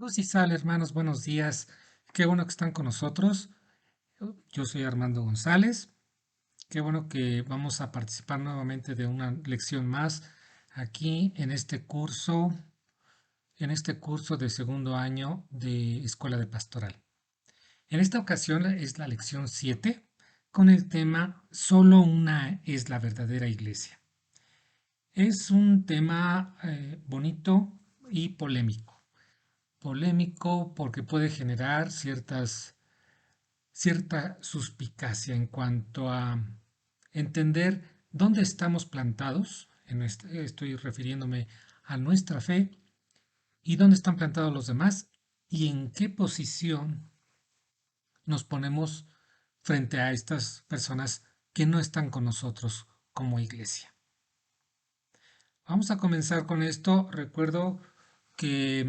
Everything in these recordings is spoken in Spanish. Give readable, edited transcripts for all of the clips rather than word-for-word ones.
Luz y Sal, hermanos, buenos días. Qué bueno que están con nosotros. Yo soy Armando González. Qué bueno que vamos a participar nuevamente de una lección más aquí en este curso de segundo año de Escuela de Pastoral. En esta ocasión es la lección 7 con el tema Solo una es la verdadera iglesia. Es un tema bonito y polémico. Polémico porque puede generar cierta suspicacia en cuanto a entender dónde estamos plantados, estoy refiriéndome a nuestra fe, y dónde están plantados los demás y en qué posición nos ponemos frente a estas personas que no están con nosotros como iglesia. Vamos a comenzar con esto. Recuerdo que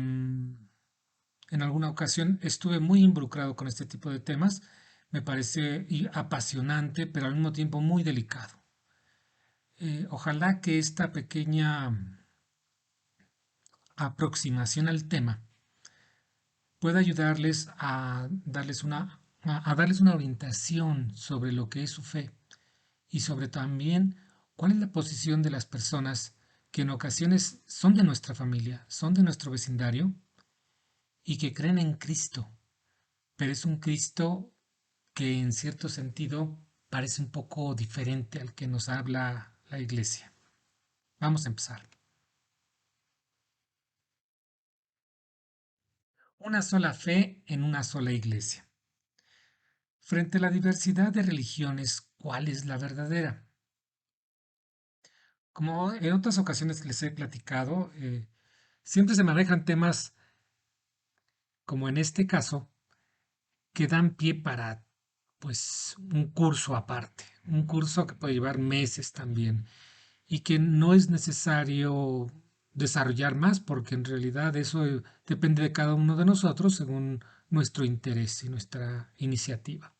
en alguna ocasión estuve muy involucrado con este tipo de temas. Me parece apasionante, pero al mismo tiempo muy delicado. Ojalá que esta pequeña aproximación al tema pueda ayudarles a darles una orientación sobre lo que es su fe y sobre también cuál es la posición de las personas que en ocasiones son de nuestra familia, son de nuestro vecindario y que creen en Cristo, pero es un Cristo que en cierto sentido parece un poco diferente al que nos habla la iglesia. Vamos a empezar. Una sola fe en una sola iglesia. Frente a la diversidad de religiones, ¿cuál es la verdadera? Como en otras ocasiones les he platicado, siempre se manejan temas como en este caso que dan pie para pues un curso aparte, un curso que puede llevar meses también y que no es necesario desarrollar más porque en realidad eso depende de cada uno de nosotros según nuestro interés y nuestra iniciativa.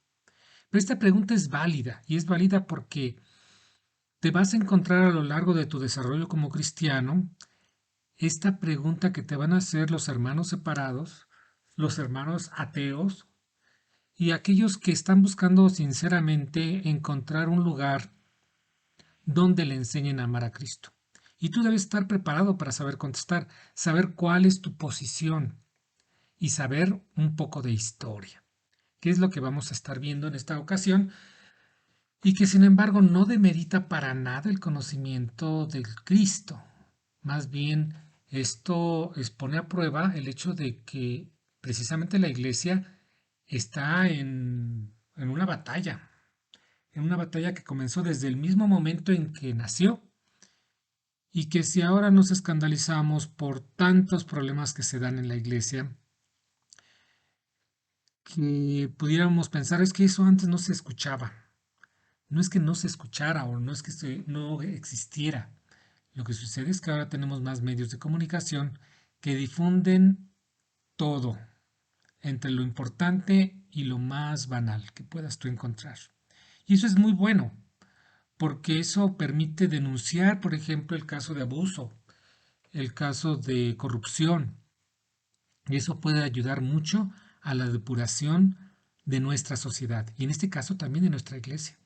Pero esta pregunta es válida y es válida porque te vas a encontrar a lo largo de tu desarrollo como cristiano esta pregunta que te van a hacer los hermanos separados, los hermanos ateos y aquellos que están buscando sinceramente encontrar un lugar donde le enseñen a amar a Cristo. Y tú debes estar preparado para saber contestar, saber cuál es tu posición y saber un poco de historia, que es lo que vamos a estar viendo en esta ocasión y que sin embargo no demerita para nada el conocimiento del Cristo. Más bien, esto pone a prueba el hecho de que precisamente la iglesia está en una batalla que comenzó desde el mismo momento en que nació y que si ahora nos escandalizamos por tantos problemas que se dan en la iglesia, que pudiéramos pensar es que eso antes no se escuchaba. No es que no se escuchara o no es que no existiera. Lo que sucede es que ahora tenemos más medios de comunicación que difunden todo, entre lo importante y lo más banal que puedas tú encontrar. Y eso es muy bueno, porque eso permite denunciar, por ejemplo, el caso de abuso, el caso de corrupción, y eso puede ayudar mucho a la depuración de nuestra sociedad, y en este caso también de nuestra iglesia.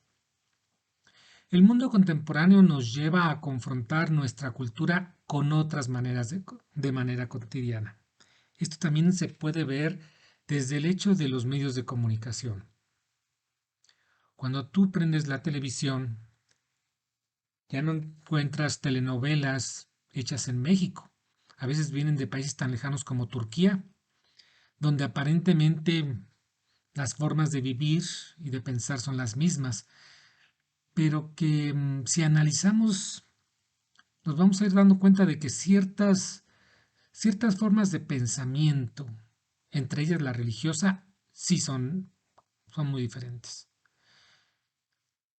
El mundo contemporáneo nos lleva a confrontar nuestra cultura con otras maneras de manera cotidiana. Esto también se puede ver desde el hecho de los medios de comunicación. Cuando tú prendes la televisión, ya no encuentras telenovelas hechas en México. A veces vienen de países tan lejanos como Turquía, donde aparentemente las formas de vivir y de pensar son las mismas, pero que si analizamos nos vamos a ir dando cuenta de que ciertas formas de pensamiento, entre ellas la religiosa, sí son muy diferentes.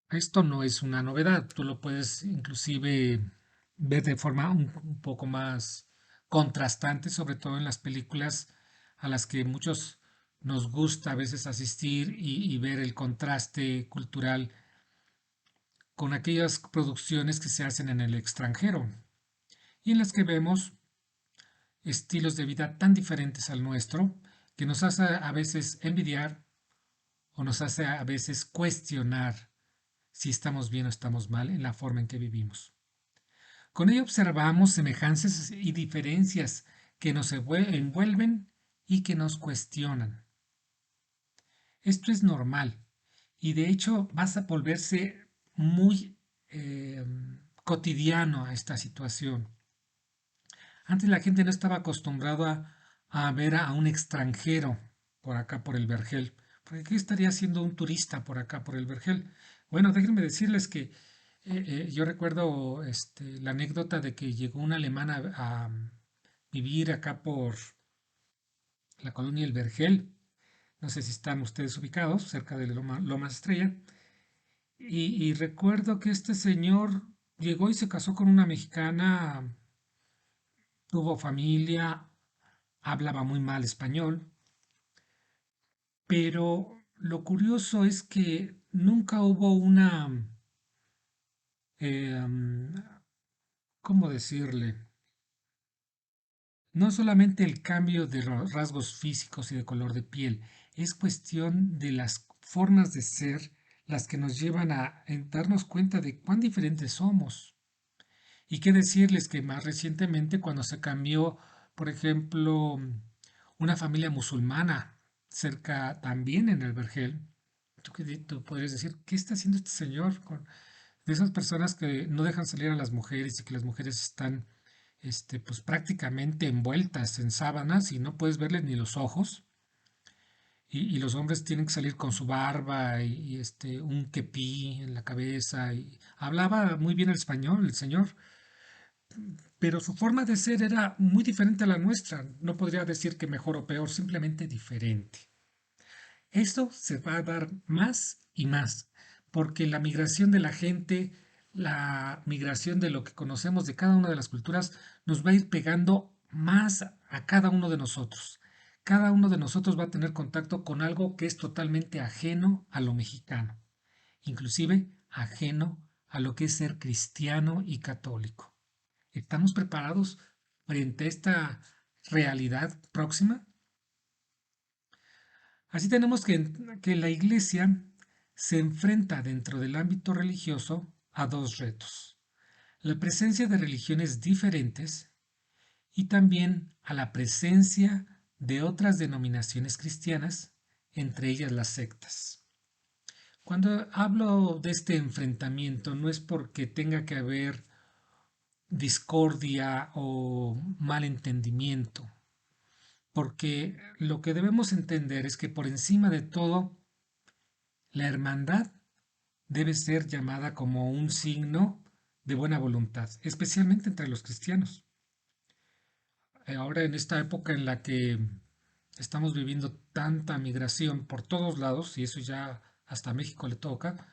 Esto no es una novedad, tú lo puedes inclusive ver de forma un poco más contrastante, sobre todo en las películas a las que muchos nos gusta a veces asistir y ver el contraste cultural con aquellas producciones que se hacen en el extranjero y en las que vemos estilos de vida tan diferentes al nuestro que nos hace a veces envidiar o nos hace a veces cuestionar si estamos bien o estamos mal en la forma en que vivimos. Con ello observamos semejanzas y diferencias que nos envuelven y que nos cuestionan. Esto es normal y de hecho vas a volverse muy eh, cotidiano a esta situación. Antes la gente no estaba acostumbrada a ver a un extranjero por acá por el Vergel. Porque ¿qué estaría haciendo un turista por acá por el Vergel? Bueno, déjenme decirles que yo recuerdo la anécdota de que llegó un alemán a vivir acá por la colonia El Vergel. No sé si están ustedes ubicados cerca de Lomas Estrella. Y recuerdo que este señor llegó y se casó con una mexicana, tuvo familia, hablaba muy mal español, pero lo curioso es que nunca hubo una, em, ¿cómo decirle? No solamente el cambio de rasgos físicos y de color de piel, es cuestión de las formas de ser las que nos llevan a darnos cuenta de cuán diferentes somos. Y qué decirles que más recientemente cuando se cambió, por ejemplo, una familia musulmana cerca también en el Vergel, tú podrías decir, ¿qué está haciendo este señor con de esas personas que no dejan salir a las mujeres y que las mujeres están pues prácticamente envueltas en sábanas y no puedes verles ni los ojos? Y los hombres tienen que salir con su barba y un kepí en la cabeza. Y hablaba muy bien el español, el señor, pero su forma de ser era muy diferente a la nuestra. No podría decir que mejor o peor, simplemente diferente. Esto se va a dar más y más, porque la migración de la gente, la migración de lo que conocemos de cada una de las culturas, nos va a ir pegando más a cada uno de nosotros. Cada uno de nosotros va a tener contacto con algo que es totalmente ajeno a lo mexicano, inclusive ajeno a lo que es ser cristiano y católico. ¿Estamos preparados frente a esta realidad próxima? Así tenemos que la Iglesia se enfrenta dentro del ámbito religioso a dos retos: la presencia de religiones diferentes y también a la presencia de otras denominaciones cristianas, entre ellas las sectas. Cuando hablo de este enfrentamiento no es porque tenga que haber discordia o malentendimiento, porque lo que debemos entender es que por encima de todo, la hermandad debe ser llamada como un signo de buena voluntad, especialmente entre los cristianos. Ahora en esta época en la que estamos viviendo tanta migración por todos lados, y eso ya hasta México le toca,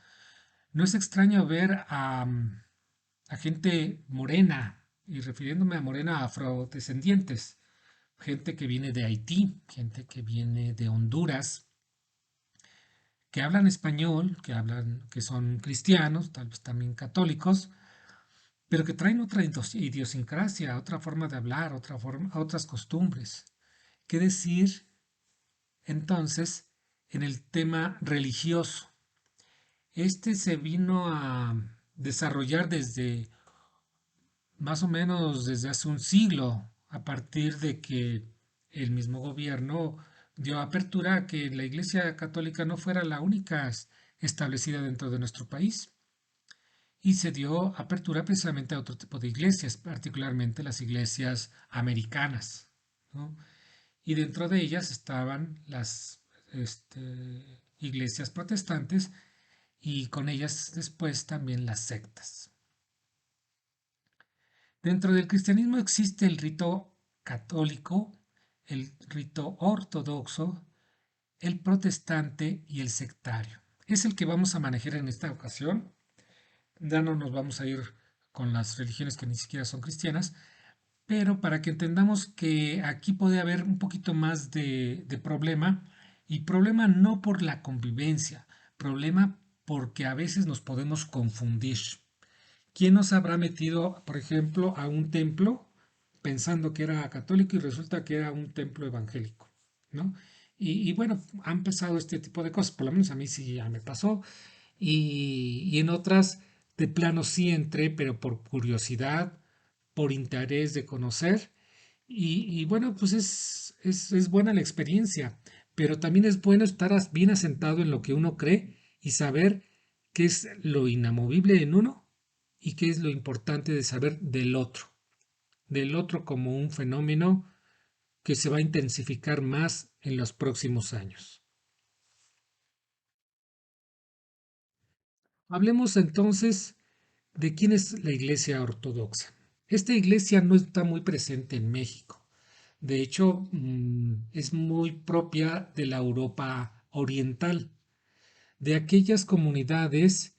no es extraño ver a gente morena, y refiriéndome a morena afrodescendientes, gente que viene de Haití, gente que viene de Honduras, que hablan español, que son cristianos, tal vez también católicos, pero que traen otra idiosincrasia, otra forma de hablar, otras costumbres. ¿Qué decir entonces en el tema religioso? Este se vino a desarrollar desde más o menos desde hace un siglo, a partir de que el mismo gobierno dio apertura a que la Iglesia Católica no fuera la única establecida dentro de nuestro país y se dio apertura precisamente a otro tipo de iglesias, particularmente las iglesias americanas, ¿no? Y dentro de ellas estaban las iglesias protestantes y con ellas después también las sectas. Dentro del cristianismo existe el rito católico, el rito ortodoxo, el protestante y el sectario. Es el que vamos a manejar en esta ocasión. Ya no nos vamos a ir con las religiones que ni siquiera son cristianas, pero para que entendamos que aquí puede haber un poquito más de problema, y problema no por la convivencia, problema porque a veces nos podemos confundir. ¿Quién nos habrá metido, por ejemplo, a un templo pensando que era católico y resulta que era un templo evangélico, ¿no? Y bueno, han pasado este tipo de cosas, por lo menos a mí sí ya me pasó, y en otras de plano sí entré, pero por curiosidad, por interés de conocer, y bueno, pues es buena la experiencia, pero también es bueno estar bien asentado en lo que uno cree y saber qué es lo inamovible en uno y qué es lo importante de saber del otro como un fenómeno que se va a intensificar más en los próximos años. Hablemos entonces de quién es la Iglesia Ortodoxa. Esta iglesia no está muy presente en México. De hecho, es muy propia de la Europa oriental, de aquellas comunidades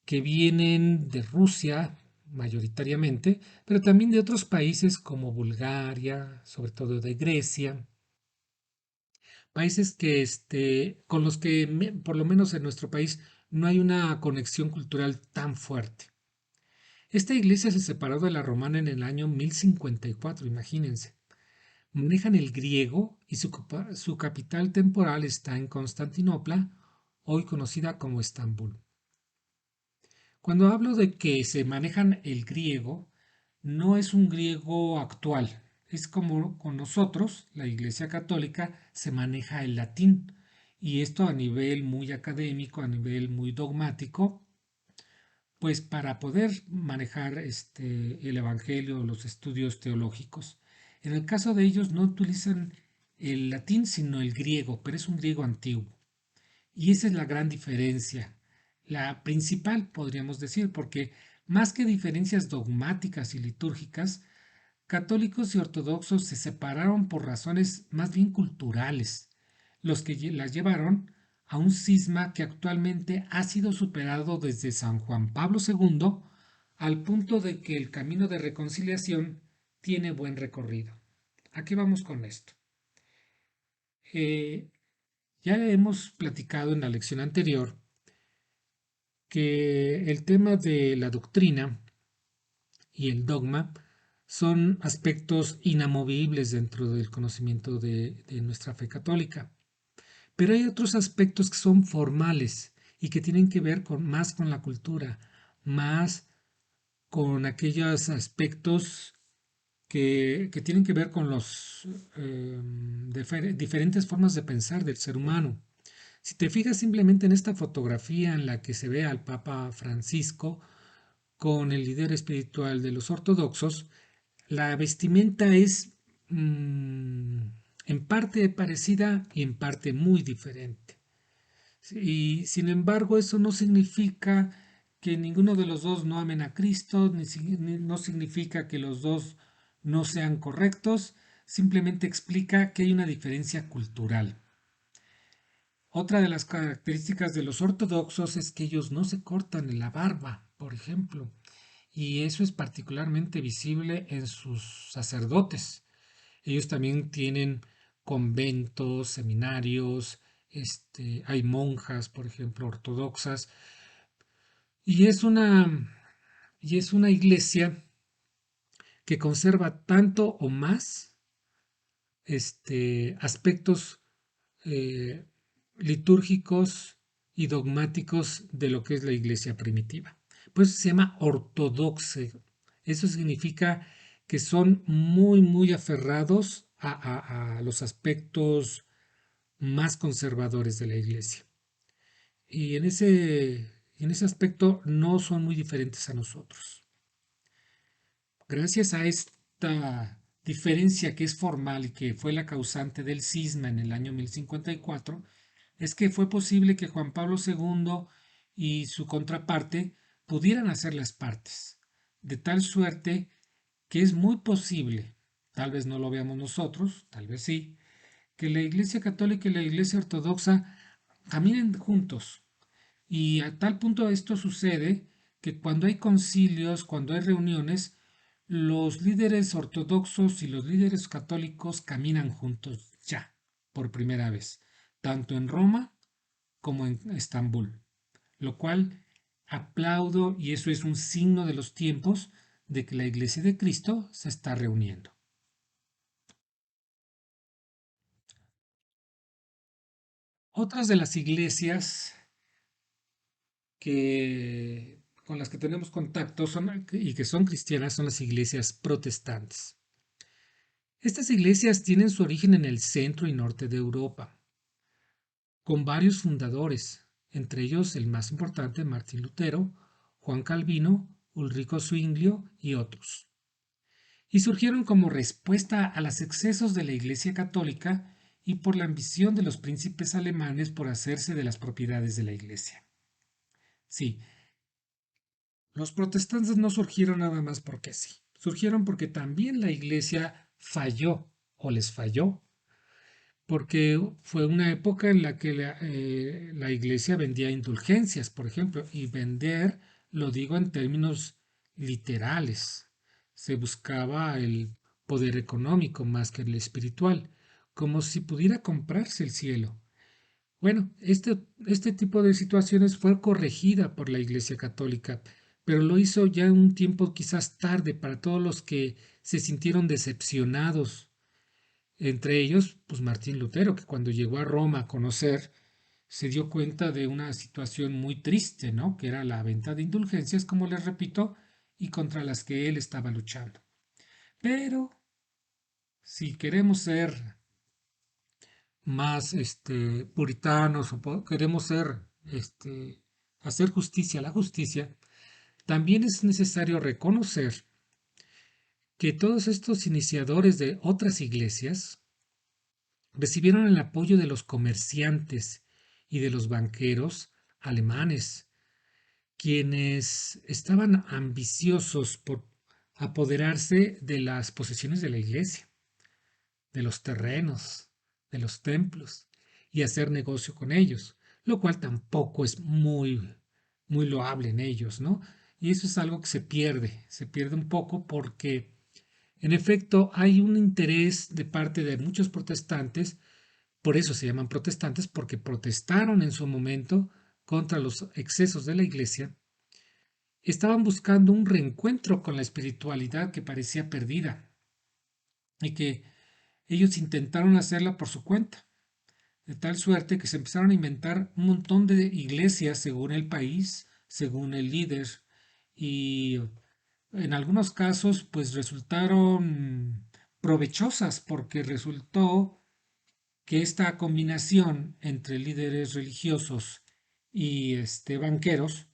que vienen de Rusia mayoritariamente, pero también de otros países como Bulgaria, sobre todo de Grecia, países que con los que por lo menos en nuestro país no hay una conexión cultural tan fuerte. Esta iglesia se separó de la romana en el año 1054, imagínense. Manejan el griego y su capital temporal está en Constantinopla, hoy conocida como Estambul. Cuando hablo de que se manejan el griego, no es un griego actual, es como con nosotros, la Iglesia Católica, se maneja el latín, y esto a nivel muy académico, a nivel muy dogmático, pues para poder manejar el Evangelio, los estudios teológicos. En el caso de ellos no utilizan el latín, sino el griego, pero es un griego antiguo. Y esa es la gran diferencia, la principal podríamos decir, porque más que diferencias dogmáticas y litúrgicas, católicos y ortodoxos se separaron por razones más bien culturales, los que las llevaron a un cisma que actualmente ha sido superado desde San Juan Pablo II al punto de que el camino de reconciliación tiene buen recorrido. ¿A qué vamos con esto? Eh, ya hemos platicado en la lección anterior que el tema de la doctrina y el dogma son aspectos inamovibles dentro del conocimiento de nuestra fe católica. Pero hay otros aspectos que son formales y que tienen que ver más con la cultura, más con aquellos aspectos que tienen que ver con los diferentes formas de pensar del ser humano. Si te fijas simplemente en esta fotografía en la que se ve al Papa Francisco con el líder espiritual de los ortodoxos, la vestimenta es en parte parecida y en parte muy diferente. Y sin embargo, eso no significa que ninguno de los dos no amen a Cristo, no significa que los dos no sean correctos, simplemente explica que hay una diferencia cultural. Otra de las características de los ortodoxos es que ellos no se cortan la barba, por ejemplo, y eso es particularmente visible en sus sacerdotes. Ellos también tienen conventos, seminarios, hay monjas, por ejemplo, ortodoxas, y es una, y es una iglesia que conserva tanto o más aspectos eh, litúrgicos y dogmáticos de lo que es la iglesia primitiva. Pues se llama ortodoxa. Eso significa que son muy, muy aferrados a los aspectos más conservadores de la iglesia. Y en ese aspecto no son muy diferentes a nosotros. Gracias a esta diferencia que es formal y que fue la causante del cisma en el año 1054, es que fue posible que Juan Pablo II y su contraparte pudieran hacer las partes, de tal suerte que es muy posible, tal vez no lo veamos nosotros, tal vez sí, que la Iglesia Católica y la Iglesia Ortodoxa caminen juntos. Y a tal punto esto sucede que cuando hay concilios, cuando hay reuniones, los líderes ortodoxos y los líderes católicos caminan juntos ya, por primera vez, tanto en Roma como en Estambul, lo cual aplaudo y eso es un signo de los tiempos de que la Iglesia de Cristo se está reuniendo. Otras de las iglesias con las que tenemos contacto y que son cristianas son las iglesias protestantes. Estas iglesias tienen su origen en el centro y norte de Europa, con varios fundadores, entre ellos el más importante Martín Lutero, Juan Calvino, Ulrico Zwinglio y otros. Y surgieron como respuesta a los excesos de la Iglesia católica y por la ambición de los príncipes alemanes por hacerse de las propiedades de la Iglesia. Sí, los protestantes no surgieron nada más porque sí, surgieron porque también la Iglesia falló o les falló porque fue una época en la que la iglesia vendía indulgencias, por ejemplo, y vender, lo digo en términos literales, se buscaba el poder económico más que el espiritual, como si pudiera comprarse el cielo. Bueno, este tipo de situaciones fue corregida por la Iglesia Católica, pero lo hizo ya un tiempo quizás tarde para todos los que se sintieron decepcionados entre ellos, pues Martín Lutero, que cuando llegó a Roma a conocer, se dio cuenta de una situación muy triste, ¿no? Que era la venta de indulgencias, como les repito, y contra las que él estaba luchando. Pero si queremos ser más puritanos o queremos ser hacer justicia a la justicia, también es necesario reconocer que todos estos iniciadores de otras iglesias recibieron el apoyo de los comerciantes y de los banqueros alemanes, quienes estaban ambiciosos por apoderarse de las posesiones de la iglesia, de los terrenos, de los templos y hacer negocio con ellos, lo cual tampoco es muy loable en ellos, ¿no? Y eso es algo que se pierde un poco porque, en efecto, hay un interés de parte de muchos protestantes. Por eso se llaman protestantes, porque protestaron en su momento contra los excesos de la iglesia. Estaban buscando un reencuentro con la espiritualidad que parecía perdida y que ellos intentaron hacerla por su cuenta, de tal suerte que se empezaron a inventar un montón de iglesias según el país, según el líder, y en algunos casos pues resultaron provechosas porque resultó que esta combinación entre líderes religiosos y banqueros,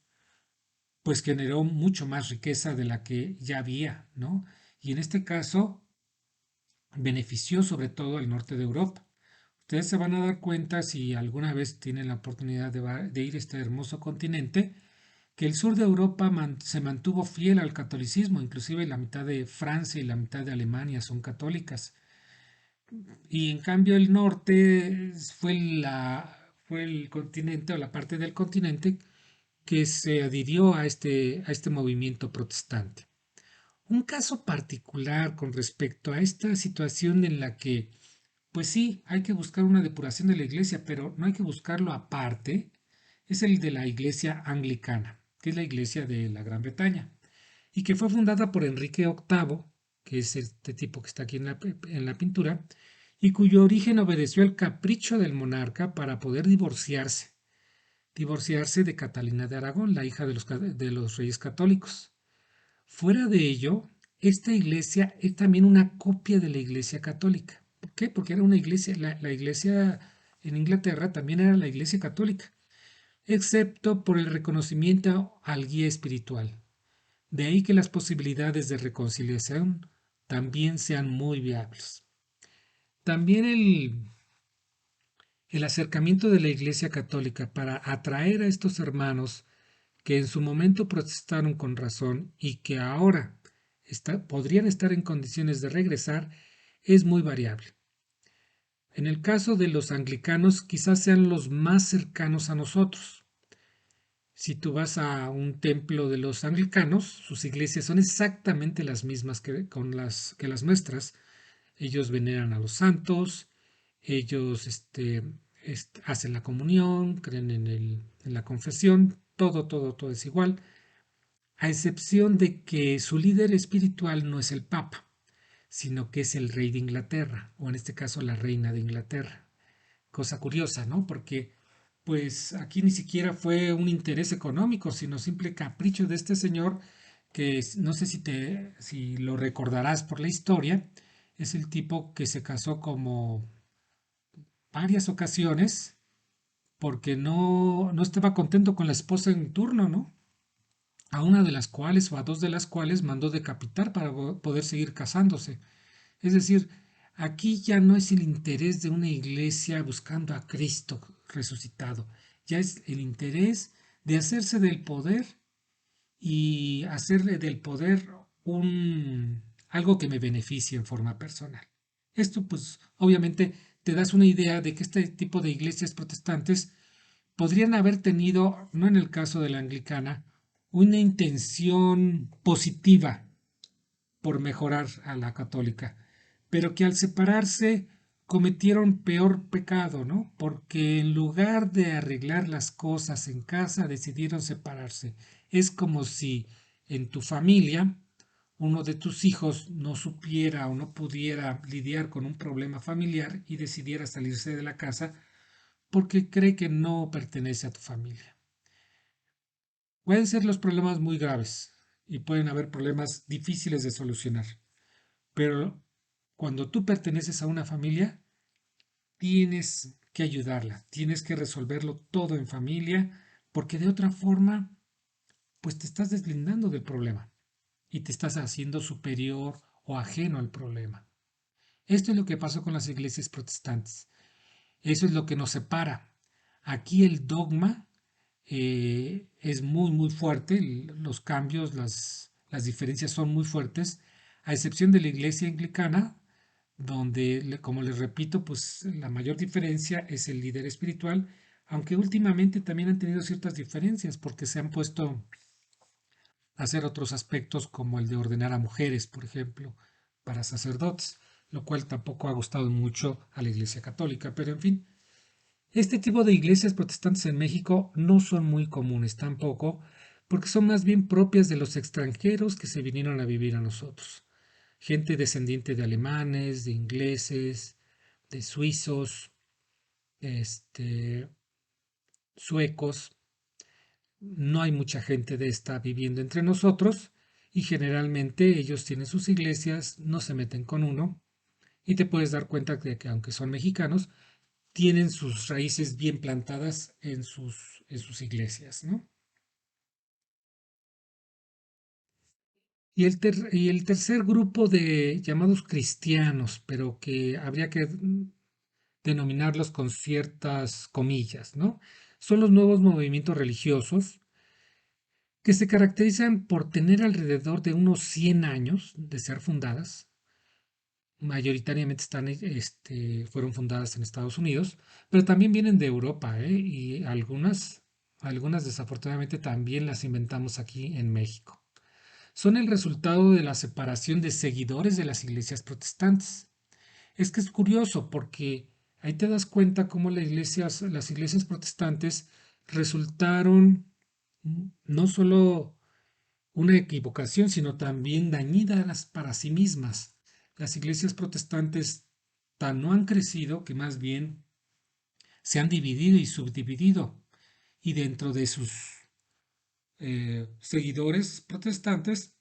pues generó mucho más riqueza de la que ya había, ¿no? Y en este caso benefició sobre todo al norte de Europa. Ustedes se van a dar cuenta si alguna vez tienen la oportunidad de ir a este hermoso continente, que el sur de Europa se mantuvo fiel al catolicismo, inclusive la mitad de Francia y la mitad de Alemania son católicas. Y en cambio el norte fue el continente o la parte del continente que se adhirió a este movimiento protestante. Un caso particular con respecto a esta situación en la que, pues sí, hay que buscar una depuración de la iglesia, pero no hay que buscarlo aparte, es el de la iglesia anglicana, que es la iglesia de la Gran Bretaña, y que fue fundada por Enrique VIII, que es este tipo que está aquí en la pintura, y cuyo origen obedeció al capricho del monarca para poder divorciarse de Catalina de Aragón, la hija de los reyes católicos. Fuera de ello, esta iglesia es también una copia de la iglesia católica. ¿Por qué? Porque era una iglesia, la iglesia en Inglaterra también era la iglesia católica, excepto por el reconocimiento al guía espiritual. De ahí que las posibilidades de reconciliación también sean muy viables. También el acercamiento de la Iglesia Católica para atraer a estos hermanos que en su momento protestaron con razón y que ahora podrían estar en condiciones de regresar es muy variable. En el caso de los anglicanos quizás sean los más cercanos a nosotros. Si tú vas a un templo de los anglicanos, sus iglesias son exactamente las mismas que las nuestras. Ellos veneran a los santos, ellos hacen la comunión, creen en la confesión, todo es igual, a excepción de que su líder espiritual no es el Papa, sino que es el rey de Inglaterra, o en este caso la reina de Inglaterra. Cosa curiosa, ¿no? Porque pues aquí ni siquiera fue un interés económico, sino simple capricho de este señor que no sé si lo recordarás por la historia, es el tipo que se casó como varias ocasiones porque no estaba contento con la esposa en turno, ¿no? A una de las cuales o a dos de las cuales mandó decapitar para poder seguir casándose. Es decir, aquí ya no es el interés de una iglesia buscando a Cristo resucitado, ya es el interés de hacerse del poder y hacerle del poder un algo que me beneficie en forma personal. Esto pues obviamente te das una idea de que este tipo de iglesias protestantes podrían haber tenido, no en el caso de la anglicana, una intención positiva por mejorar a la católica, pero que al separarse cometieron peor pecado, ¿no? Porque en lugar de arreglar las cosas en casa decidieron separarse. Es como si en tu familia uno de tus hijos no supiera o no pudiera lidiar con un problema familiar y decidiera salirse de la casa porque cree que no pertenece a tu familia. Pueden ser los problemas muy graves y pueden haber problemas difíciles de solucionar, pero cuando tú perteneces a una familia, tienes que ayudarla, tienes que resolverlo todo en familia, porque de otra forma, pues te estás deslindando del problema y te estás haciendo superior o ajeno al problema. Esto es lo que pasó con las iglesias protestantes. Eso es lo que nos separa. Aquí el dogma es muy fuerte, los cambios, las diferencias son muy fuertes, a excepción de la iglesia anglicana, donde, como les repito, pues la mayor diferencia es el líder espiritual, aunque últimamente también han tenido ciertas diferencias porque se han puesto a hacer otros aspectos como el de ordenar a mujeres, por ejemplo, para sacerdotes, lo cual tampoco ha gustado mucho a la iglesia católica, pero en fin. Este tipo de iglesias protestantes en México no son muy comunes tampoco, porque son más bien propias de los extranjeros que se vinieron a vivir a nosotros. Gente descendiente de alemanes, de ingleses, de suizos, este, suecos. No hay mucha gente de esta viviendo entre nosotros y generalmente ellos tienen sus iglesias, no se meten con uno y te puedes dar cuenta de que aunque son mexicanos, tienen sus raíces bien plantadas en sus iglesias, ¿no? Y el tercer grupo de llamados cristianos, pero que habría que denominarlos con ciertas comillas, ¿no? Son los nuevos movimientos religiosos que se caracterizan por tener alrededor de unos 100 años de ser fundadas. Mayoritariamente fueron fundadas en Estados Unidos, pero también vienen de Europa, ¿eh? Y algunas desafortunadamente también las inventamos aquí en México. Son el resultado de la separación de seguidores de las iglesias protestantes. Es que es curioso porque ahí te das cuenta cómo las iglesias protestantes resultaron no solo una equivocación, sino también dañinas para sí mismas. Las iglesias protestantes tan no han crecido que más bien se han dividido y subdividido. Y dentro de sus seguidores protestantes,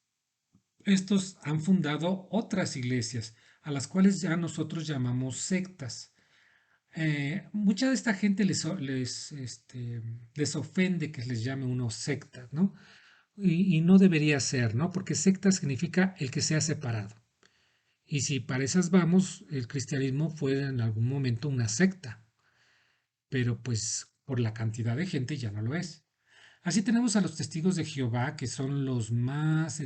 estos han fundado otras iglesias, a las cuales ya nosotros llamamos sectas. Mucha de esta gente les ofende que les llame uno secta, ¿no? Y no debería ser, ¿no? Porque secta significa el que se ha separado. Y si para esas vamos, el cristianismo fue en algún momento una secta, pero pues por la cantidad de gente ya no lo es. Así tenemos a los testigos de Jehová, que son los más,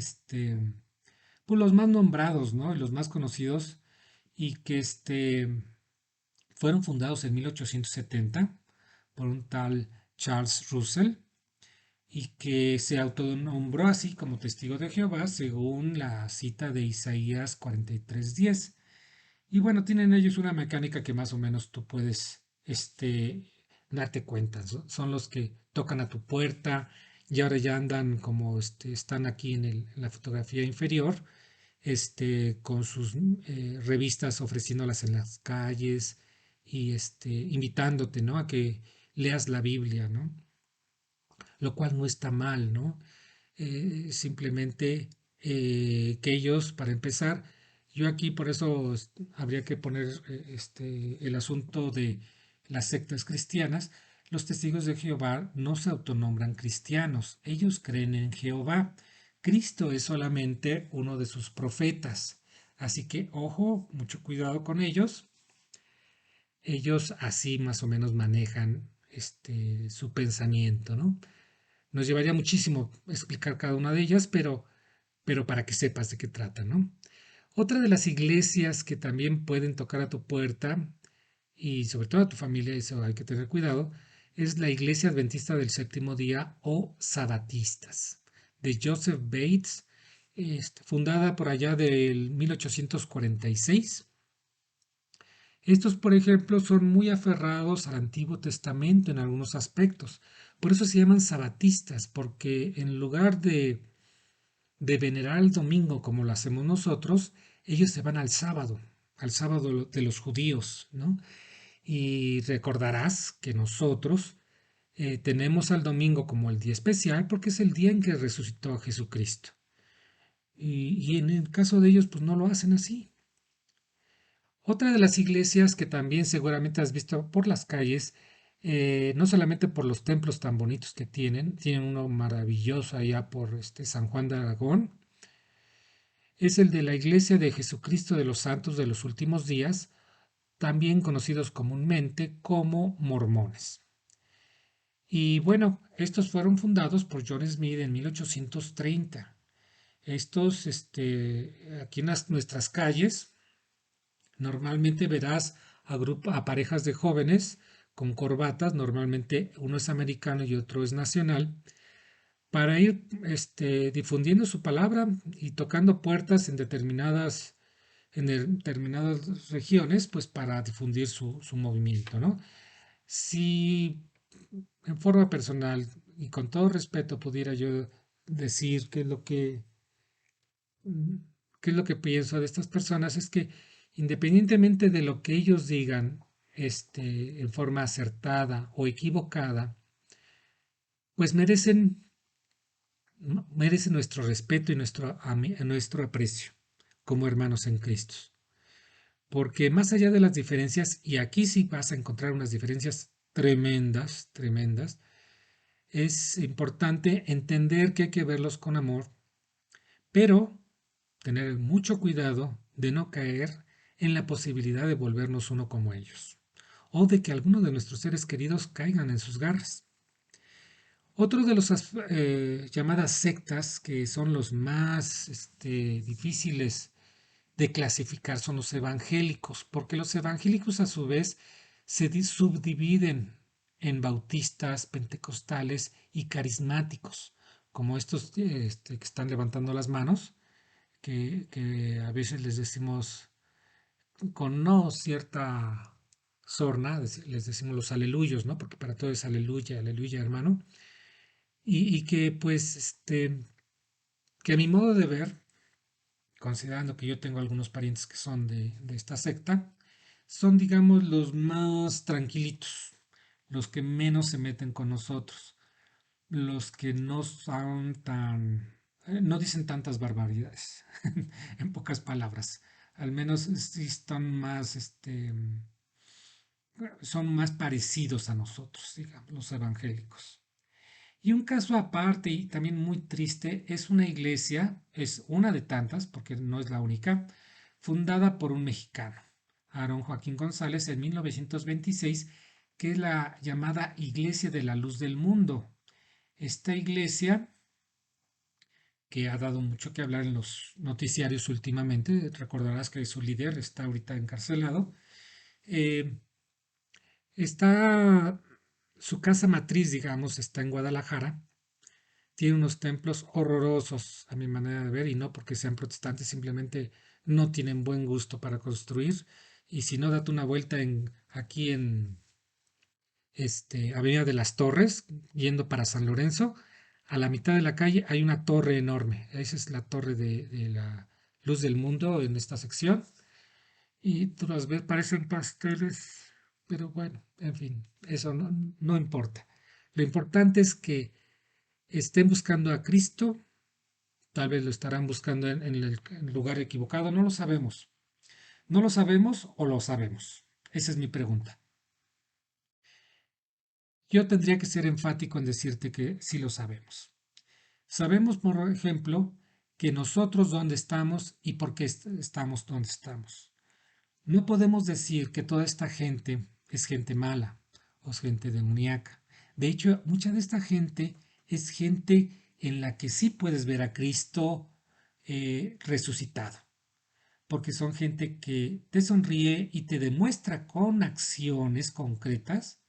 pues los más nombrados, ¿no? Y los más conocidos, y que fueron fundados en 1870 por un tal Charles Russell, y que se autonombró así como testigo de Jehová según la cita de Isaías 43:10. Y bueno, tienen ellos una mecánica que más o menos tú puedes darte cuenta. Son los que tocan a tu puerta y ahora ya andan como están aquí en la fotografía inferior, con sus revistas ofreciéndolas en las calles, invitándote, ¿no? A que leas la Biblia, ¿no? Lo cual no está mal, ¿no? Simplemente que ellos, para empezar, yo aquí por eso habría que poner el asunto de las sectas cristianas. Los testigos de Jehová no se autonombran cristianos, ellos creen en Jehová. Cristo es solamente uno de sus profetas. Así que, ojo, mucho cuidado con ellos. Ellos así más o menos manejan su pensamiento, ¿no? Nos llevaría muchísimo explicar cada una de ellas, pero para que sepas de qué trata, ¿no? Otra de las iglesias que también pueden tocar a tu puerta y sobre todo a tu familia, eso hay que tener cuidado, es la Iglesia Adventista del Séptimo Día o Sabatistas, de Joseph Bates, fundada por allá del 1846. Estos, por ejemplo, son muy aferrados al Antiguo Testamento en algunos aspectos. Por eso se llaman sabatistas, porque en lugar de venerar el domingo como lo hacemos nosotros, ellos se van al sábado de los judíos, ¿no? Y recordarás que nosotros tenemos al domingo como el día especial porque es el día en que resucitó a Jesucristo. Y en el caso de ellos, pues no lo hacen así. Otra de las iglesias que también seguramente has visto por las calles, no solamente por los templos tan bonitos que tienen uno maravilloso allá por San Juan de Aragón, es el de la Iglesia de Jesucristo de los Santos de los Últimos Días, también conocidos comúnmente como mormones. Y bueno, estos fueron fundados por John Smith en 1830. Estos, aquí en nuestras calles, normalmente verás a parejas de jóvenes con corbatas, normalmente uno es americano y otro es nacional, para ir difundiendo su palabra y tocando puertas en determinadas regiones, pues para difundir su movimiento, ¿no? Si en forma personal y con todo respeto pudiera yo decir mm, qué es lo que pienso de estas personas, es que independientemente de lo que ellos digan, en forma acertada o equivocada, pues merecen nuestro respeto y nuestro aprecio como hermanos en Cristo. Porque más allá de las diferencias, y aquí sí vas a encontrar unas diferencias tremendas, tremendas, es importante entender que hay que verlos con amor, pero tener mucho cuidado de no caer en la posibilidad de volvernos uno como ellos, o de que alguno de nuestros seres queridos caigan en sus garras. Otro de los llamadas sectas, que son los más difíciles de clasificar, son los evangélicos, porque los evangélicos a su vez se subdividen en bautistas, pentecostales y carismáticos, como estos que están levantando las manos, que a veces les decimos con no cierta sorna, les decimos los aleluyos, ¿no? Porque para todo es aleluya, aleluya, hermano. Y que pues, que a mi modo de ver, considerando que yo tengo algunos parientes que son de esta secta, son, digamos, los más tranquilitos, los que menos se meten con nosotros, los que no son no dicen tantas barbaridades, en pocas palabras. Al menos sí están más, son más parecidos a nosotros, digamos, los evangélicos. Y un caso aparte y también muy triste es una iglesia, es una de tantas, porque no es la única, fundada por un mexicano, Aarón Joaquín González, en 1926, que es la llamada Iglesia de la Luz del Mundo. Esta iglesia, que ha dado mucho que hablar en los noticiarios últimamente, recordarás que su líder está ahorita encarcelado, eh, está, su casa matriz, digamos, está en Guadalajara. Tiene unos templos horrorosos a mi manera de ver y no porque sean protestantes, simplemente no tienen buen gusto para construir. Y si no, date una vuelta aquí en Avenida de las Torres, yendo para San Lorenzo. A la mitad de la calle hay una torre enorme. Esa es la torre de la Luz del Mundo en esta sección. Y tú las ves, parecen pasteles. pero bueno, en fin, eso no importa. Lo importante es que estén buscando a Cristo, tal vez lo estarán buscando en el lugar equivocado, no lo sabemos. ¿No lo sabemos o lo sabemos? Esa es mi pregunta. Yo tendría que ser enfático en decirte que sí lo sabemos. Sabemos, por ejemplo, que nosotros dónde estamos y por qué estamos donde estamos. No podemos decir que toda esta gente es gente mala o es gente demoníaca. De hecho, mucha de esta gente es gente en la que sí puedes ver a Cristo resucitado, porque son gente que te sonríe y te demuestra con acciones concretas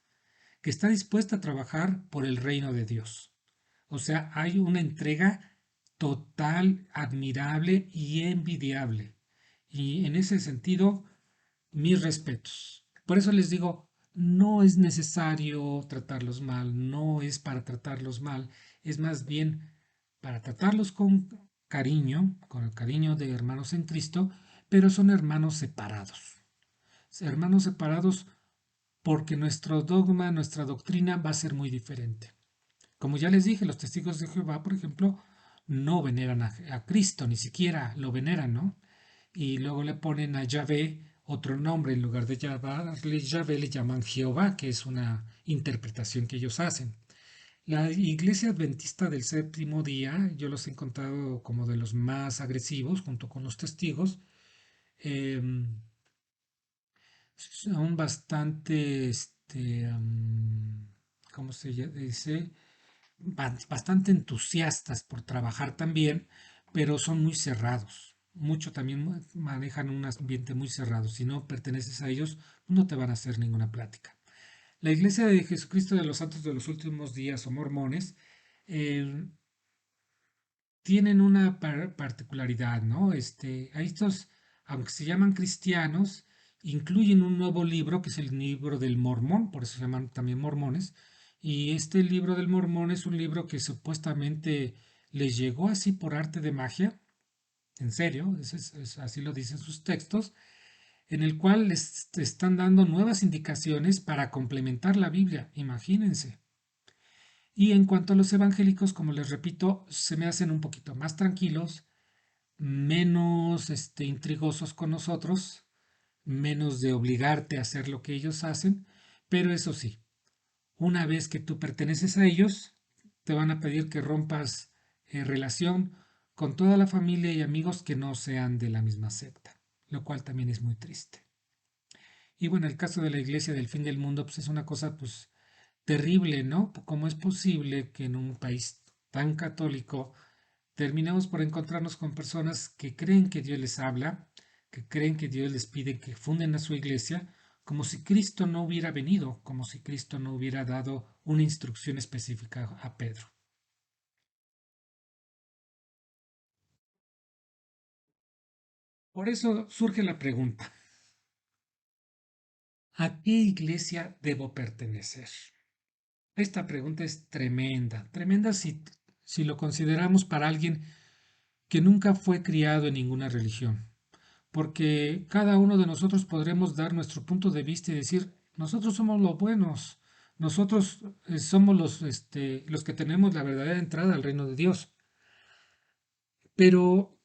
que está dispuesta a trabajar por el reino de Dios. O sea, hay una entrega total, admirable y envidiable. Y en ese sentido, mis respetos. Por eso les digo, no es necesario tratarlos mal, no es para tratarlos mal, es más bien para tratarlos con el cariño de hermanos en Cristo, pero son hermanos separados. Hermanos separados porque nuestro dogma, nuestra doctrina va a ser muy diferente. Como ya les dije, los testigos de Jehová, por ejemplo, no veneran a Cristo, ni siquiera lo veneran, ¿no? Y luego le ponen a Yahvé otro nombre, en lugar de Yahvé le llaman Jehová, que es una interpretación que ellos hacen. La iglesia adventista del séptimo día, yo los he encontrado como de los más agresivos, junto con los testigos, eh, son bastante, ¿cómo se dice? Bastante entusiastas por trabajar también, pero son muy cerrados. Mucho también manejan un ambiente muy cerrado. Si no perteneces a ellos, no te van a hacer ninguna plática. La Iglesia de Jesucristo de los Santos de los Últimos Días o mormones eh, tienen una particularidad, ¿no? A estos, aunque se llaman cristianos, incluyen un nuevo libro que es el libro del Mormón, por eso se llaman también mormones. Y este libro del Mormón es un libro que supuestamente les llegó así por arte de magia, en serio, así lo dicen sus textos, en el cual les están dando nuevas indicaciones para complementar la Biblia, imagínense. Y en cuanto a los evangélicos, como les repito, se me hacen un poquito más tranquilos, menos intrigosos con nosotros, menos de obligarte a hacer lo que ellos hacen, pero eso sí, una vez que tú perteneces a ellos, te van a pedir que rompas relación con toda la familia y amigos que no sean de la misma secta, lo cual también es muy triste. Y bueno, el caso de la iglesia del fin del mundo, pues es una cosa pues terrible, ¿no? ¿Cómo es posible que en un país tan católico terminemos por encontrarnos con personas que creen que Dios les habla, que creen que Dios les pide que funden a su iglesia, como si Cristo no hubiera venido, como si Cristo no hubiera dado una instrucción específica a Pedro? Por eso surge la pregunta, ¿a qué iglesia debo pertenecer? Esta pregunta es tremenda, tremenda si lo consideramos para alguien que nunca fue criado en ninguna religión, porque cada uno de nosotros podremos dar nuestro punto de vista y decir, nosotros somos los buenos, nosotros somos los que tenemos la verdadera entrada al reino de Dios. Pero,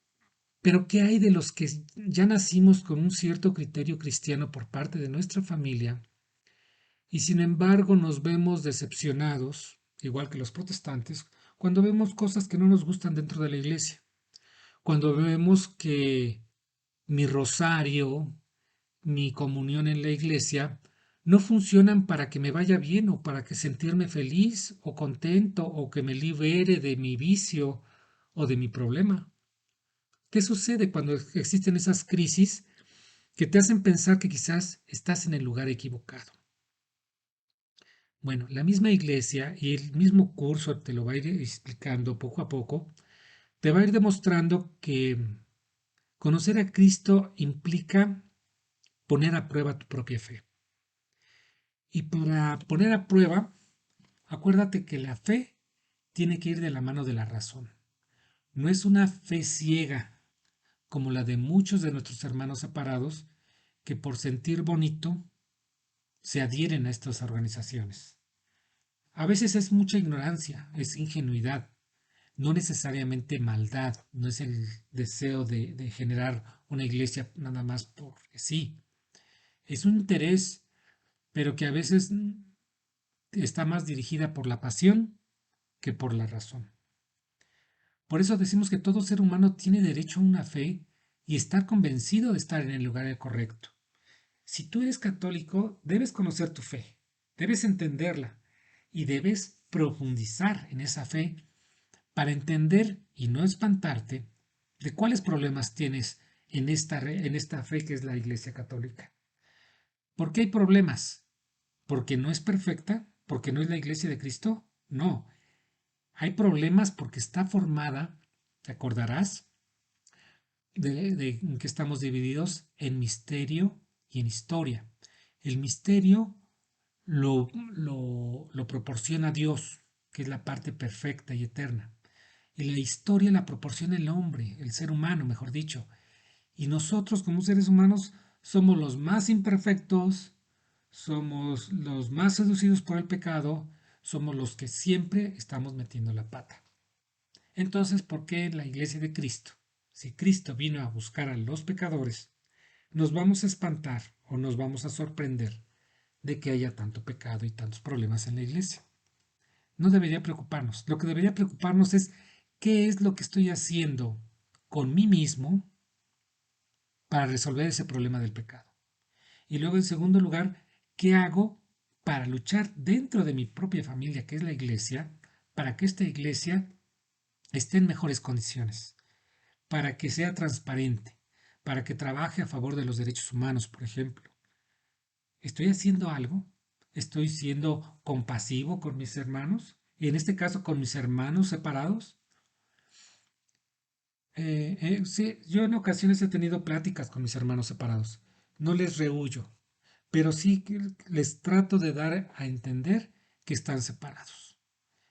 pero ¿qué hay de los que ya nacimos con un cierto criterio cristiano por parte de nuestra familia y sin embargo nos vemos decepcionados, igual que los protestantes, cuando vemos cosas que no nos gustan dentro de la iglesia? Cuando vemos que mi rosario, mi comunión en la iglesia, no funcionan para que me vaya bien o para que sentirme feliz o contento o que me libere de mi vicio o de mi problema. ¿Qué sucede cuando existen esas crisis que te hacen pensar que quizás estás en el lugar equivocado? Bueno, la misma iglesia y el mismo curso te lo va a ir explicando poco a poco, te va a ir demostrando que conocer a Cristo implica poner a prueba tu propia fe. Y para poner a prueba, acuérdate que la fe tiene que ir de la mano de la razón. No es una fe ciega, como la de muchos de nuestros hermanos separados, que por sentir bonito se adhieren a estas organizaciones. A veces es mucha ignorancia, es ingenuidad, no necesariamente maldad, no es el deseo de generar una iglesia nada más porque sí. Es un interés, pero que a veces está más dirigida por la pasión que por la razón. Por eso decimos que todo ser humano tiene derecho a una fe y estar convencido de estar en el lugar correcto. Si tú eres católico, debes conocer tu fe, debes entenderla y debes profundizar en esa fe para entender y no espantarte de cuáles problemas tienes en esta fe que es la Iglesia Católica. ¿Por qué hay problemas? ¿Porque no es perfecta? ¿Porque no es la Iglesia de Cristo? No. Hay problemas porque está formada, te acordarás, de que estamos divididos en misterio y en historia. El misterio lo proporciona Dios, que es la parte perfecta y eterna. Y la historia la proporciona el hombre, el ser humano, mejor dicho. Y nosotros como seres humanos somos los más imperfectos, somos los más seducidos por el pecado, somos los que siempre estamos metiendo la pata. Entonces, ¿por qué la iglesia de Cristo? Si Cristo vino a buscar a los pecadores, nos vamos a espantar o nos vamos a sorprender de que haya tanto pecado y tantos problemas en la iglesia. No debería preocuparnos. Lo que debería preocuparnos es qué es lo que estoy haciendo con mí mismo para resolver ese problema del pecado. Y luego, en segundo lugar, ¿qué hago para luchar dentro de mi propia familia, que es la iglesia, para que esta iglesia esté en mejores condiciones, para que sea transparente, para que trabaje a favor de los derechos humanos, por ejemplo? ¿Estoy haciendo algo? ¿Estoy siendo compasivo con mis hermanos? Y en este caso, con mis hermanos separados. Sí, yo en ocasiones he tenido pláticas con mis hermanos separados. No les rehuyo, pero sí que les trato de dar a entender que están separados,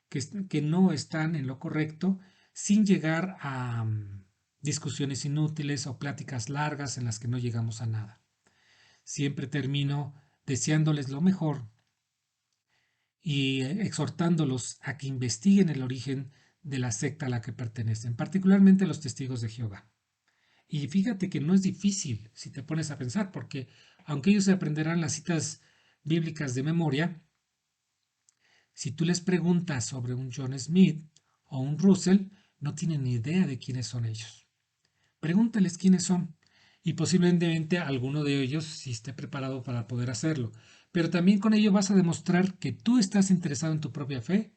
que no están en lo correcto, sin llegar a discusiones inútiles o pláticas largas en las que no llegamos a nada. Siempre termino deseándoles lo mejor y exhortándolos a que investiguen el origen de la secta a la que pertenecen, particularmente los testigos de Jehová. Y fíjate que no es difícil si te pones a pensar, porque aunque ellos se aprenderán las citas bíblicas de memoria, si tú les preguntas sobre un John Smith o un Russell, no tienen ni idea de quiénes son ellos. Pregúntales quiénes son y posiblemente alguno de ellos sí esté preparado para poder hacerlo. Pero también con ello vas a demostrar que tú estás interesado en tu propia fe,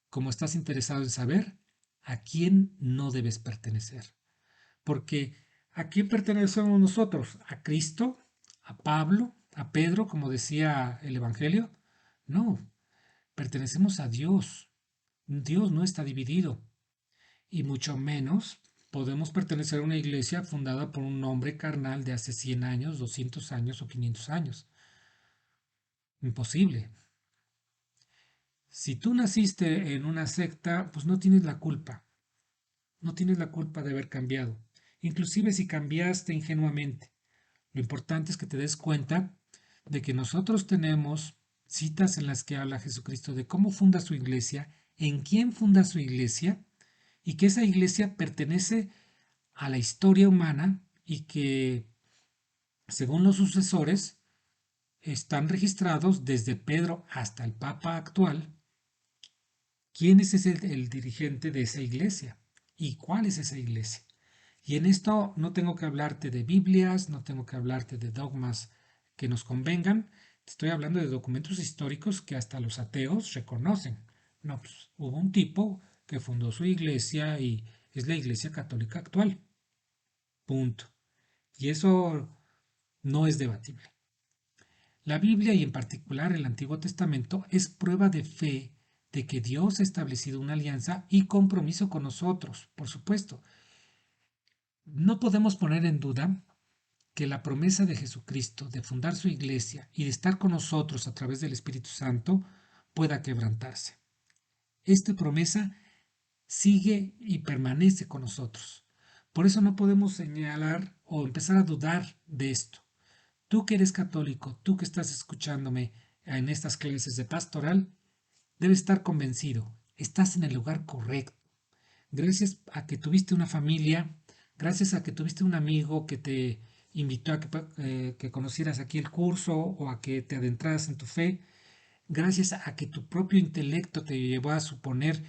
como estás interesado en saber a quién no debes pertenecer. Porque ¿a quién pertenecemos nosotros? ¿A Cristo? ¿A Pablo? ¿A Pedro, como decía el Evangelio? No, pertenecemos a Dios. Dios no está dividido. Y mucho menos podemos pertenecer a una iglesia fundada por un hombre carnal de hace 100 años, 200 años o 500 años. Imposible. Si tú naciste en una secta, pues no tienes la culpa. No tienes la culpa de haber cambiado. Inclusive si cambiaste ingenuamente. Lo importante es que te des cuenta de que nosotros tenemos citas en las que habla Jesucristo de cómo funda su iglesia, en quién funda su iglesia y que esa iglesia pertenece a la historia humana y que, según los sucesores, están registrados desde Pedro hasta el Papa actual. ¿Quién es el dirigente de esa iglesia? ¿Y cuál es esa iglesia? Y en esto no tengo que hablarte de Biblias, no tengo que hablarte de dogmas que nos convengan. Te estoy hablando de documentos históricos que hasta los ateos reconocen. No, pues hubo un tipo que fundó su iglesia y es la iglesia católica actual. Punto. Y eso no es debatible. La Biblia y en particular el Antiguo Testamento es prueba de fe de que Dios ha establecido una alianza y compromiso con nosotros, por supuesto. No podemos poner en duda que la promesa de Jesucristo de fundar su iglesia y de estar con nosotros a través del Espíritu Santo pueda quebrantarse. Esta promesa sigue y permanece con nosotros. Por eso no podemos señalar o empezar a dudar de esto, Tú que eres católico, tú que estás escuchándome en estas clases de pastoral, debes estar convencido, estás en el lugar correcto. Gracias a que tuviste una familia, gracias a que tuviste un amigo que te invitó a que conocieras aquí el curso o a que te adentraras en tu fe, gracias a que tu propio intelecto te llevó a suponer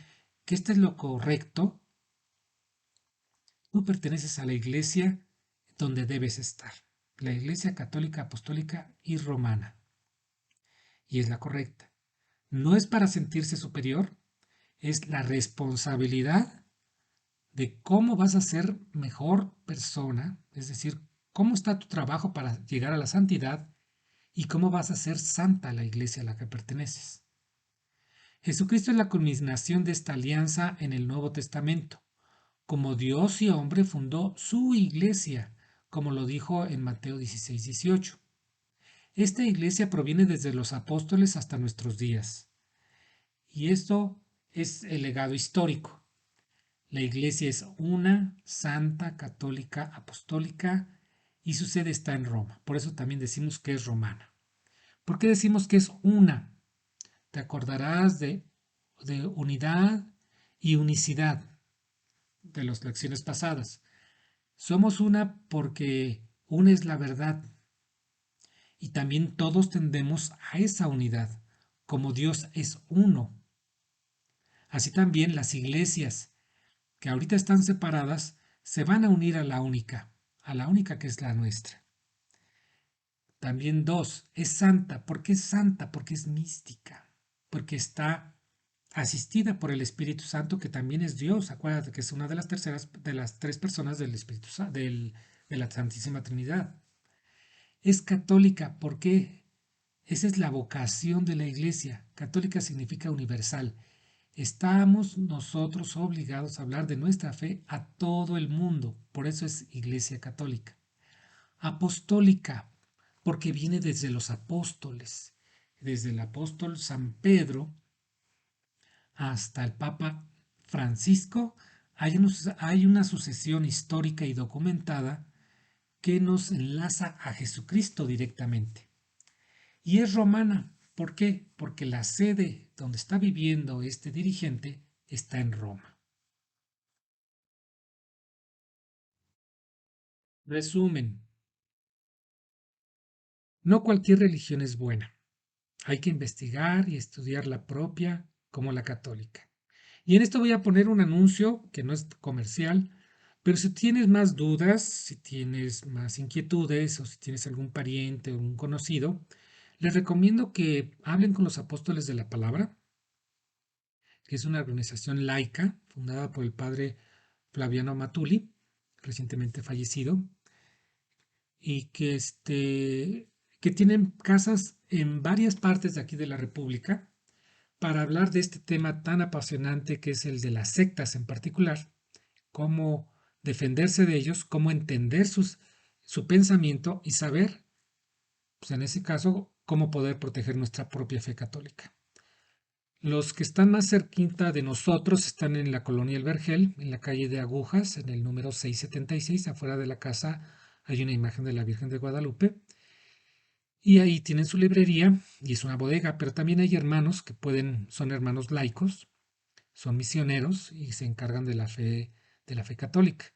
que esto es lo correcto, tú perteneces a la iglesia donde debes estar, la iglesia católica, apostólica y romana, y es la correcta. No es para sentirse superior, es la responsabilidad de cómo vas a ser mejor persona, es decir, cómo está tu trabajo para llegar a la santidad y cómo vas a ser santa la iglesia a la que perteneces. Jesucristo es la culminación de esta alianza en el Nuevo Testamento. Como Dios y hombre fundó su iglesia, como lo dijo en Mateo 16-18. Esta iglesia proviene desde los apóstoles hasta nuestros días. Y esto es el legado histórico. La iglesia es una, santa, católica, apostólica y su sede está en Roma. Por eso también decimos que es romana. ¿Por qué decimos que es una? Te acordarás de unidad y unicidad de las lecciones pasadas. Somos una porque una es la verdad y también todos tendemos a esa unidad, como Dios es uno. Así también las iglesias que ahorita están separadas se van a unir a la única que es la nuestra. También dos, es santa. ¿Por qué es santa? Porque es mística, porque está asistida por el Espíritu Santo, que también es Dios. Acuérdate que es una de las terceras, de las tres personas del Espíritu de la Santísima Trinidad. Es católica, ¿por qué? Esa es la vocación de la Iglesia. Católica significa universal. Estamos nosotros obligados a hablar de nuestra fe a todo el mundo. Por eso es Iglesia Católica. Apostólica, porque viene desde los apóstoles. Desde el apóstol San Pedro hasta el Papa Francisco, hay una sucesión histórica y documentada que nos enlaza a Jesucristo directamente. Y es romana. ¿Por qué? Porque la sede donde está viviendo este dirigente está en Roma. Resumen, no cualquier religión es buena. Hay que investigar y estudiar la propia como la católica. Y en esto voy a poner un anuncio que no es comercial, pero si tienes más dudas, si tienes más inquietudes o si tienes algún pariente o un conocido, les recomiendo que hablen con los apóstoles de la palabra, que es una organización laica fundada por el padre Flaviano Matuli, recientemente fallecido, y que tienen casas en varias partes de aquí de la República para hablar de este tema tan apasionante que es el de las sectas en particular, cómo defenderse de ellos, cómo entender su pensamiento y saber, pues en ese caso, cómo poder proteger nuestra propia fe católica. Los que están más cerquita de nosotros están en la colonia El Vergel, en la calle de Agujas, en el número 676. Afuera de la casa hay una imagen de la Virgen de Guadalupe. Y ahí tienen su librería y es una bodega, pero también hay hermanos que son hermanos laicos, son misioneros y se encargan de la fe católica.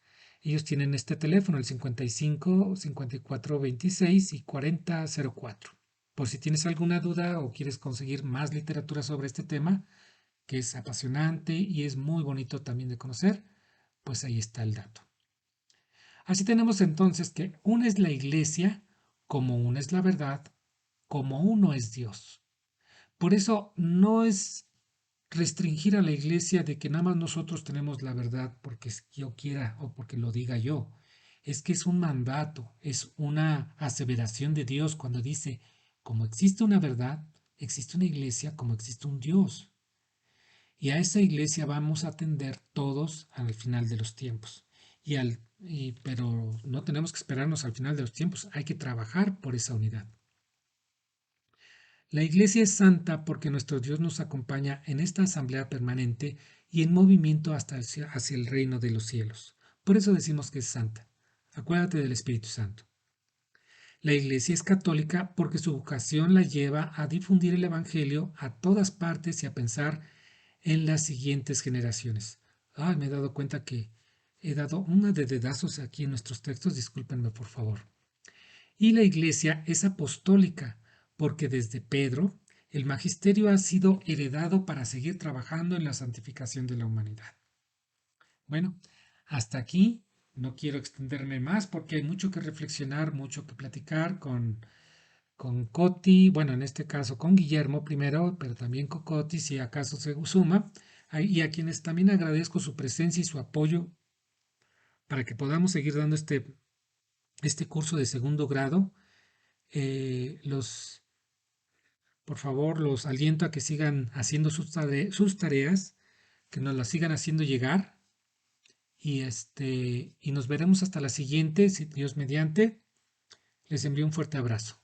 Ellos tienen este teléfono, el 55 54 26 y 4004. Por si tienes alguna duda o quieres conseguir más literatura sobre este tema, que es apasionante y es muy bonito también de conocer, pues ahí está el dato. Así tenemos entonces que una es la iglesia, como una es la verdad, como uno es Dios. Por eso no es restringir a la iglesia de que nada más nosotros tenemos la verdad porque yo quiera o porque lo diga yo. Es que es un mandato, es una aseveración de Dios cuando dice, como existe una verdad, existe una iglesia como existe un Dios. Y a esa iglesia vamos a atender todos al final de los tiempos. Pero no tenemos que esperarnos al final de los tiempos, hay que trabajar por esa unidad. La iglesia es santa porque nuestro Dios nos acompaña en esta asamblea permanente y en movimiento hacia el reino de los cielos. Por eso decimos que es santa. Acuérdate del Espíritu Santo. La Iglesia es católica porque su vocación la lleva a difundir el Evangelio a todas partes y a pensar en las siguientes generaciones. Ay, me he dado cuenta que he dado una de dedazos aquí en nuestros textos, discúlpenme por favor. Y la Iglesia es apostólica porque desde Pedro el magisterio ha sido heredado para seguir trabajando en la santificación de la humanidad. Bueno, hasta aquí. No quiero extenderme más porque hay mucho que reflexionar, mucho que platicar con Coti, bueno, en este caso con Guillermo primero, pero también con Coti, si acaso se suma, y a quienes también agradezco su presencia y su apoyo para que podamos seguir dando este curso de segundo grado. Los, por favor, los aliento a que sigan haciendo sus tareas, que nos las sigan haciendo llegar y nos veremos hasta la siguiente, si Dios mediante. Les envío un fuerte abrazo.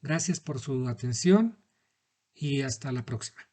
Gracias por su atención y hasta la próxima.